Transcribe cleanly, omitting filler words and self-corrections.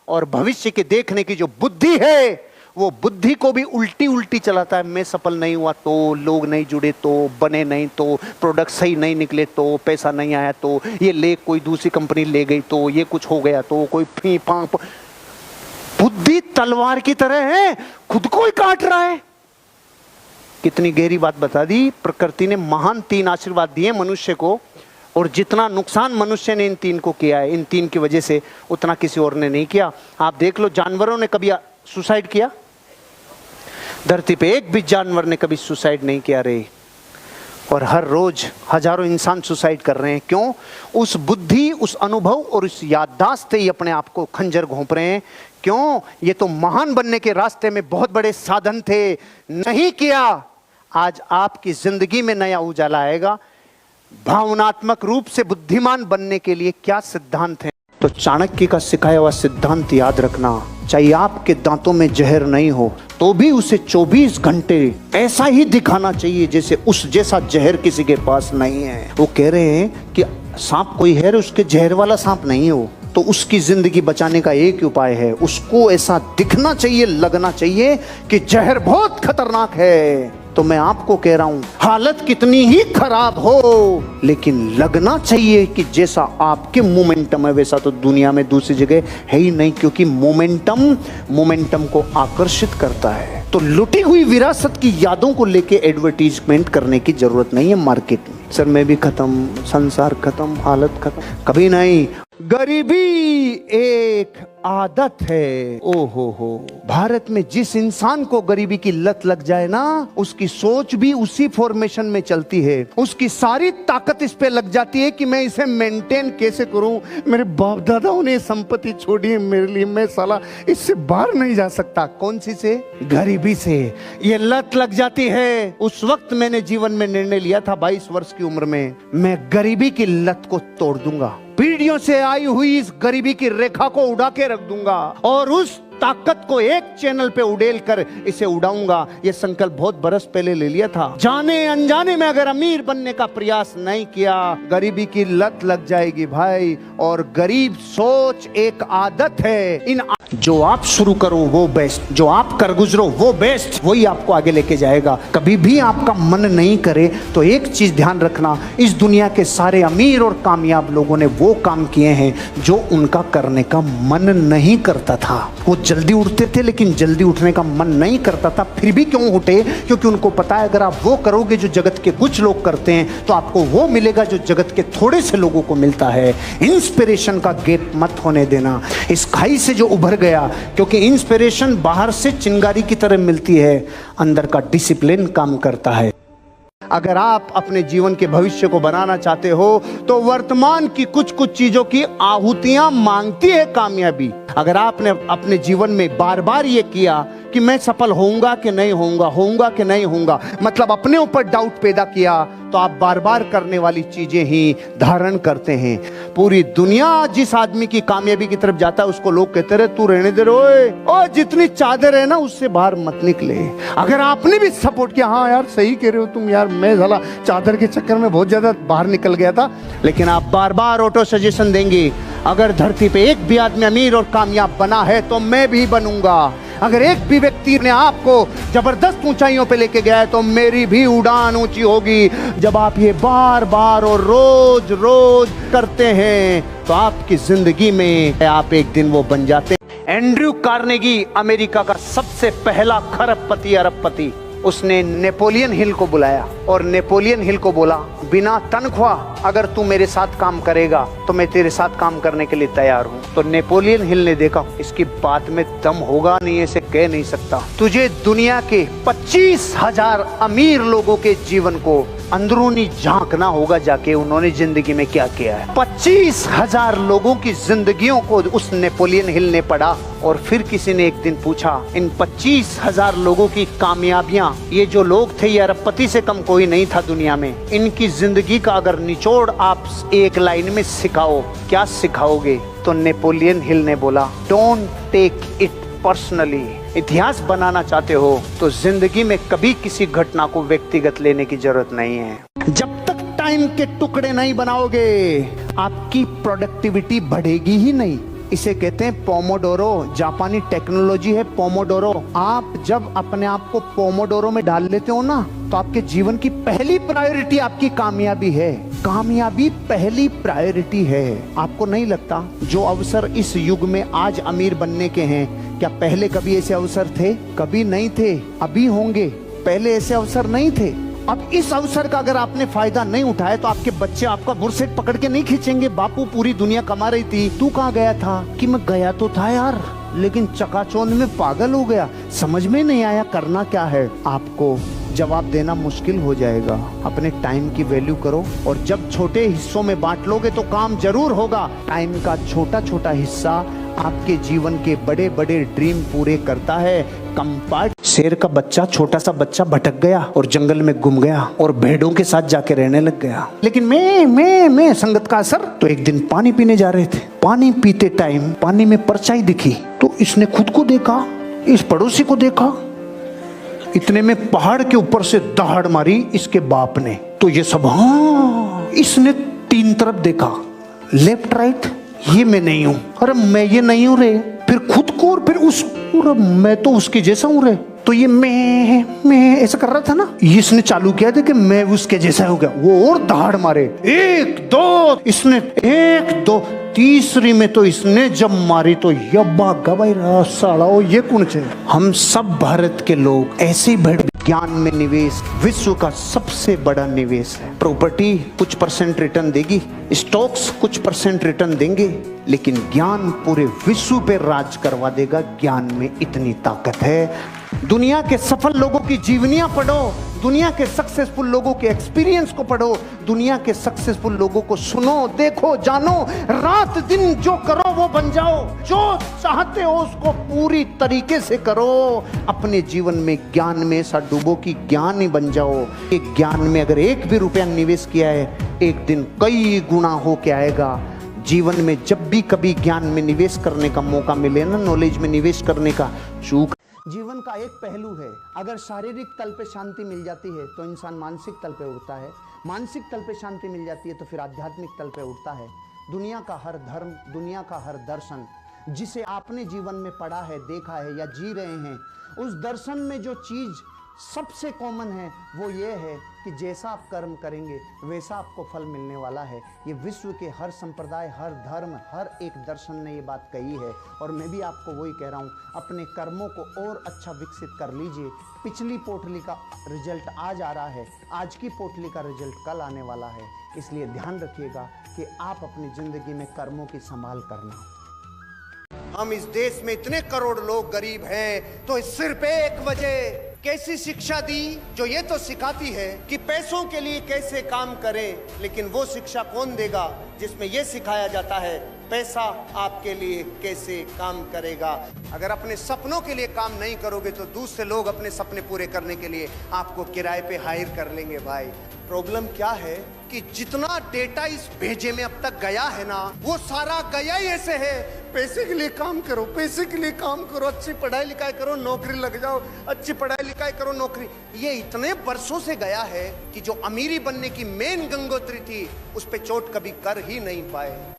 और भविष्य के देखने की जो बुद्धि है वो बुद्धि को भी उल्टी उल्टी चलाता है। मैं सफल नहीं हुआ तो, लोग नहीं जुड़े तो, बने नहीं तो, प्रोडक्ट सही नहीं निकले तो, पैसा नहीं आया तो, ये ले कोई दूसरी कंपनी ले गई तो, ये कुछ हो गया तो, कोई फी फां। बुद्धि तलवार की तरह है, खुद को ही काट रहा है। कितनी गहरी बात बता दी। प्रकृति ने महान 3 आशीर्वाद दिए मनुष्य को, और जितना नुकसान मनुष्य ने इन 3 को किया है, इन 3 की वजह से, उतना किसी और ने नहीं किया। आप देख लो, जानवरों ने कभी सुसाइड किया? धरती पे एक भी जानवर ने कभी सुसाइड नहीं किया रे। और हर रोज हजारों इंसान सुसाइड कर रहे हैं। क्यों? उस बुद्धि, उस अनुभव और उस याददाश्त से ही अपने आप को खंजर घोंप रहे हैं। क्यों? ये तो महान बनने के रास्ते में बहुत बड़े साधन थे, नहीं किया। आज आपकी जिंदगी में नया उजाला आएगा। भावनात्मक रूप से बुद्धिमान बनने के लिए क्या सिद्धांत है? तो चाणक्य का सिखाया हुआ सिद्धांत याद रखना। चाहे आपके दांतों में जहर नहीं हो तो भी उसे 24 घंटे ऐसा ही दिखाना चाहिए जैसे उस जैसा जहर किसी के पास नहीं है। वो कह रहे हैं कि सांप कोई है, उसके जहर वाला सांप नहीं हो, तो उसकी जिंदगी बचाने का एक ही उपाय है, उसको ऐसा दिखना चाहिए, लगना चाहिए कि जहर बहुत खतरनाक है। तो मैं आपको कह रहा हूं, हालत कितनी ही खराब हो, लेकिन लगना चाहिए कि जैसा आपके मोमेंटम है वैसा तो दुनिया में दूसरी जगह है ही नहीं, क्योंकि मोमेंटम को आकर्षित करता है। तो लुटी हुई विरासत की यादों को लेके एडवर्टीजमेंट करने की जरूरत नहीं है मार्केट में। सर मैं भी खत्म, संसार खत्म, हालत खत्म, कभी नहीं। गरीबी एक आदत है। ओहो हो, भारत में जिस इंसान को गरीबी की लत लग जाए ना, उसकी सोच भी उसी फॉर्मेशन में चलती है। उसकी सारी ताकत इस पे लग जाती है कि मैं इसे मेंटेन कैसे करूं। मेरे बाप दादाओं ने संपत्ति छोड़ी है मेरे लिए, मैं साला इससे बाहर नहीं जा सकता। कौन सी से? गरीबी से। ये लत लग जाती है। उस वक्त मैंने जीवन में निर्णय लिया था 22 वर्ष की उम्र में, मैं गरीबी की लत को तोड़ दूंगा, पीढ़ियों से आई हुई इस गरीबी की रेखा को उड़ा के रख दूंगा और उस ताकत को एक चैनल पे उड़ेल कर इसे उड़ाऊंगा। ये संकल्प बहुत बरस पहले ले लिया था। जाने अनजाने में अगर अमीर बनने का प्रयास नहीं किया, गरीबी की लत लग जाएगी भाई। और गरीब सोच एक आदत है। जो आप शुरू करो वो बेस्ट, जो आप कर गुजरो वो बेस्ट, वही आपको आगे लेके जाएगा। कभी भी आपका मन नहीं करे तो एक चीज ध्यान रखना, इस दुनिया के सारे अमीर और कामयाब लोगों ने वो काम किए हैं जो उनका करने का मन नहीं करता था। वो जल्दी उठते थे लेकिन जल्दी उठने का मन नहीं करता था, फिर भी क्यों उठे? क्योंकि उनको पता है अगर आप वो करोगे जो जगत के कुछ लोग करते हैं तो आपको वो मिलेगा जो जगत के थोड़े से लोगों को मिलता है। इंस्पिरेशन का गेट मत होने देना। इस खाई से जो उभर गया, क्योंकि इंस्पिरेशन बाहर से चिंगारी की तरह मिलती है, अंदर का डिसिप्लिन काम करता है। अगर आप अपने जीवन के भविष्य को बनाना चाहते हो तो वर्तमान की कुछ कुछ चीजों की आहुतियां मांगती है कामयाबी। अगर आपने अपने जीवन में बार बार ये किया कि मैं सफल होऊंगा कि नहीं होऊंगा, होऊंगा कि नहीं होऊंगा, मतलब अपने ऊपर डाउट पैदा किया, तो आप बार बार करने वाली चीजें ही धारण करते हैं। पूरी दुनिया जिस आदमी की कामयाबी की तरफ जाता है उसको लोग कहते रहे तू रहने दे रे, ओ जितनी चादर है ना उससे बाहर मत निकले। अगर आपने भी सपोर्ट किया, हाँ यार सही कह रहे हो तुम यार, मैं साला चादर के चक्कर में बहुत ज्यादा बाहर निकल गया था, लेकिन आप बार बार ऑटो सजेशन देंगे अगर धरती पे एक भी आदमी अमीर और कामयाब बना है तो मैं भी बनूंगा। अगर एक भी व्यक्ति ने आपको जबरदस्त ऊंचाइयों पे लेके गया है तो मेरी भी उड़ान ऊंची होगी। जब आप ये बार बार और रोज रोज करते हैं तो आपकी जिंदगी में आप एक दिन वो बन जाते हैं। एंड्रयू कार्नेगी अमेरिका का सबसे पहला खरबपति अरबपति, उसने नेपोलियन हिल को बुलाया और नेपोलियन हिल को बोला बिना तनख्वाह अगर तू मेरे साथ काम करेगा तो मैं तेरे साथ काम करने के लिए तैयार हूँ। तो नेपोलियन हिल ने देखा इसकी बात में दम होगा नहीं, ऐसे कह नहीं सकता। तुझे दुनिया के 25,000 अमीर लोगों के जीवन को अंदरूनी झांकना होगा, जाके उन्होंने जिंदगी में क्या किया है। 25,000 लोगों की जिंदगियों को उस नेपोलियन हिल ने पढ़ा और फिर किसी ने एक दिन पूछा इन 25,000 लोगों की कामयाबियां, ये जो लोग थे ये अरबपति से कम कोई नहीं था दुनिया में, इनकी जिंदगी का अगर निचोड़ आप एक लाइन में सिखाओ, क्या सिखाओगे? तो नेपोलियन हिल ने बोला डोंट टेक इट पर्सनली। इतिहास बनाना चाहते हो तो जिंदगी में कभी किसी घटना को व्यक्तिगत लेने की जरूरत नहीं है। जब तक टाइम के टुकड़े नहीं बनाओगे आपकी प्रोडक्टिविटी बढ़ेगी ही नहीं। इसे कहते हैं पोमोडोरो, जापानी टेक्नोलॉजी है पोमोडोरो। आप जब अपने आप को पोमोडोरो में डाल लेते हो ना, तो आपके जीवन की पहली प्रायोरिटी आपकी कामयाबी है। कामयाबी पहली प्रायोरिटी है। आपको नहीं लगता जो अवसर इस युग में आज अमीर बनने के हैं, क्या पहले कभी ऐसे अवसर थे? कभी नहीं थे। अभी होंगे, पहले ऐसे अवसर नहीं थे। अब इस अवसर का अगर आपने फायदा नहीं उठाया तो आपके बच्चे आपका बुरसेट पकड़ के नहीं खींचेंगे, बापू पूरी दुनिया कमा रही थी, तू कहाँ गया था? कि मैं गया तो था यार, लेकिन चकाचौंध में पागल हो गया, समझ में नहीं आया करना क्या है। आपको जवाब देना मुश्किल हो जाएगा। अपने टाइम की वैल्यू करो, और जब छोटे हिस्सों में बांट लोगे तो काम जरूर होगा। टाइम का छोटा छोटा हिस्सा आपके जीवन के बड़े बड़े ड्रीम पूरे करता है। कंपार्ट शेर का बच्चा, छोटा सा बच्चा भटक गया और जंगल में गुम गया और भेड़ों के साथ जाके रहने लग गया। लेकिन मैं संगत का असर। तो एक दिन पानी पीने जा रहे थे, पानी पीते टाइम पानी में परछाई दिखी, तो इसने खुद को देखा, इस पड़ोसी को देखा। इतने में पहाड़ के ऊपर से दहाड़ मारी इसके बाप ने। तो ये सब, हाँ, इसने तीन तरफ देखा, लेफ्ट राइट, ये मैं नहीं हूं, अरे मैं ये नहीं हूं रे, फिर खुद को, और फिर उस, मैं तो उसके जैसा हूं रे। तो ये मैं ऐसा कर रहा था ना, इसने चालू किया था कि मैं उसके जैसा हो गया। वो और दहाड़ मारे, एक दो, इसने एक दो, तीसरी में तो इसने जब मारी तो यब्बा गवाई साड़ा, ये कौन से? हम सब भारत के लोग ऐसे ही बैठ। ज्ञान में निवेश विश्व का सबसे बड़ा निवेश है। प्रॉपर्टी कुछ % रिटर्न देगी, स्टॉक्स कुछ % रिटर्न देंगे, लेकिन ज्ञान पूरे विश्व पे राज करवा देगा। ज्ञान में इतनी ताकत है। दुनिया के सफल लोगों की जीवनियां पढ़ो, दुनिया के सक्सेसफुल लोगों के एक्सपीरियंस को पढ़ो, दुनिया के सक्सेसफुल लोगों को सुनो, देखो, जानो। रात दिन जो करो वो बन जाओ, जो चाहते हो उसको पूरी तरीके से करो। अपने जीवन में ज्ञान में ऐसा डूबो कि ज्ञान ही बन जाओ। एक ज्ञान में अगर एक भी रुपया निवेश किया है, एक दिन कई गुना हो के आएगा। जीवन में जब भी कभी ज्ञान में निवेश करने का मौका मिले ना, नॉलेज में निवेश करने का, चूक। जीवन का एक पहलू है, अगर शारीरिक तल पे शांति मिल जाती है तो इंसान मानसिक तल पे उठता है, मानसिक तल पे शांति मिल जाती है तो फिर आध्यात्मिक तल पे उठता है। दुनिया का हर धर्म, दुनिया का हर दर्शन जिसे आपने जीवन में पढ़ा है, देखा है या जी रहे हैं, उस दर्शन में जो चीज सबसे कॉमन है वो ये है कि जैसा आप कर्म करेंगे वैसा आपको फल मिलने वाला है। ये विश्व के हर संप्रदाय, हर धर्म, हर एक दर्शन ने ये बात कही है, और मैं भी आपको वही कह रहा हूँ। अपने कर्मों को और अच्छा विकसित कर लीजिए। पिछली पोटली का रिजल्ट आज आ रहा है, आज की पोटली का रिजल्ट कल आने वाला है। इसलिए ध्यान रखिएगा कि आप अपनी जिंदगी में कर्मों की संभाल करना। हम इस देश में इतने करोड़ लोग गरीब हैं, तो सिर्फ एक वजह, कैसी शिक्षा दी जो ये तो सिखाती है कि पैसों के लिए कैसे काम करें, लेकिन वो शिक्षा कौन देगा जिसमें ये सिखाया जाता है पैसा आपके लिए कैसे काम करेगा। अगर अपने सपनों के लिए काम नहीं करोगे तो दूसरे लोग अपने सपने पूरे करने के लिए आपको किराए पे हायर कर लेंगे। भाई प्रॉब्लम क्या है कि जितना डेटा इस भेजे में अब तक गया है ना, वो सारा गया ही ऐसे है, पैसे के लिए काम करो, पैसे के लिए काम करो, अच्छी पढ़ाई लिखाई करो, नौकरी लग जाओ, अच्छी पढ़ाई लिखाई करो, नौकरी। ये इतने बरसों से गया है कि जो अमीरी बनने की मेन गंगोत्री थी उस पे चोट कभी कर ही नहीं पाए।